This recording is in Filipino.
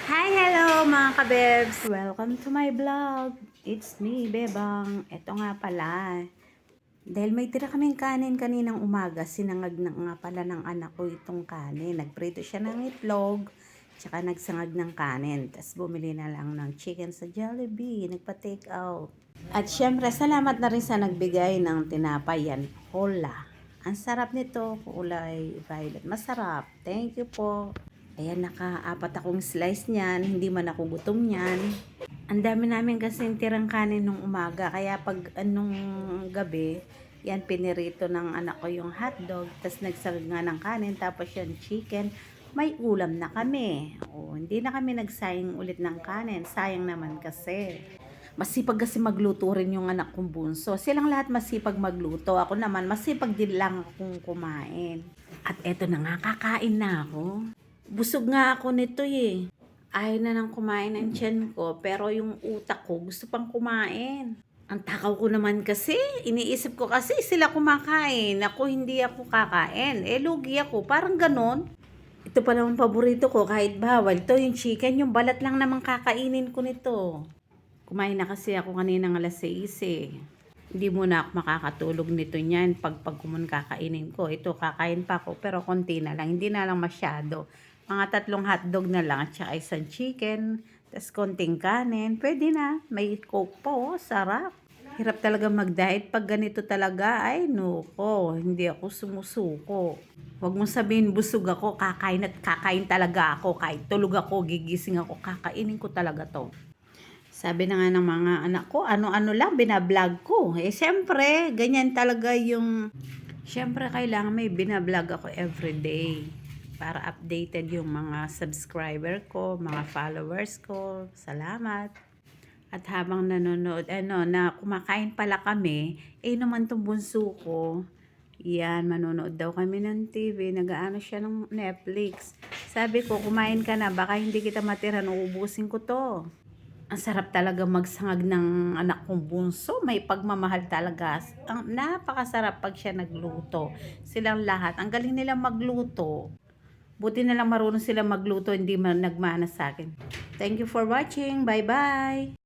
Hi, hello mga kabebs! Welcome to my vlog. It's me, Bebang. Ito nga pala. Dahil may tira kaming kanin kaninang umaga, sinangag na nga pala ng anak ko itong kanin. Nagprito siya ng itlog, tsaka nagsangag ng kanin. Tapos bumili na lang ng chicken sa Jollibee. Nagpa-take out. At syempre, salamat na rin sa nagbigay ng tinapay yan. Hola. Ang sarap nito, kulay violet. Masarap. Thank you po. Ayan, naka-apat akong slice niyan. Hindi man ako gutom niyan. Ang dami namin kasi tirang kanin nung umaga. Kaya pag anong gabi, yan pinirito ng anak ko yung hotdog. Tapos nagsagag nga ng kanin. Tapos yung chicken. May ulam na kami. O, hindi na kami nagsayang ulit ng kanin. Sayang naman kasi. Masipag kasi magluto rin yung anak kong bunso. Silang lahat masipag magluto. Ako naman, masipag din lang akong kumain. At eto na nga, kakain na ako. Busog nga ako nito eh. Ayaw na nang kumain ang tiyan ko, pero yung utak ko gusto pang kumain. Ang takaw ko naman kasi, iniisip ko kasi sila kumakain, ako hindi ako kakain. Lugi ako, parang ganon. Ito pa naman paborito ko kahit bawal. Ito yung chicken, yung balat lang naman kakainin ko nito. Kumain na kasi ako kanina ng alas 6 eh. Hindi muna ako makakatulog nito niyan pag kakainin ko. Ito kakain pa ako pero konti na lang, hindi na lang masyado. Mga 3 hotdog na lang at saka isang chicken, tas konting kanin, pwede na. May coke pa oh, sarap. Hirap talaga mag-diet pag ganito talaga. Ay, nuko, hindi ako sumusuko. Huwag mong sabihin busog ako, kakain at kakain talaga ako. Kahit tulog ako, gigising ako, kakainin ko talaga to. Sabi na nga ng mga anak ko, ano-ano lang, binablog ko. Siyempre, ganyan talaga yung... Siyempre, kailangan may binablog ako everyday para updated yung mga subscriber ko, mga followers ko. Salamat. At habang nanonood, na kumakain pala kami, naman tong bunso ko, yan, manonood daw kami ng TV, nag-aano siya ng Netflix. Sabi ko, kumain ka na, baka hindi kita matira, uubusin ko to. Ang sarap talaga magsangag ng anak kong bunso. May pagmamahal talaga. Ang napakasarap pag siya nagluto. Silang lahat. Ang galing nilang magluto. Buti na lang marunong sila magluto, hindi man nagmana sa akin. Thank you for watching. Bye-bye.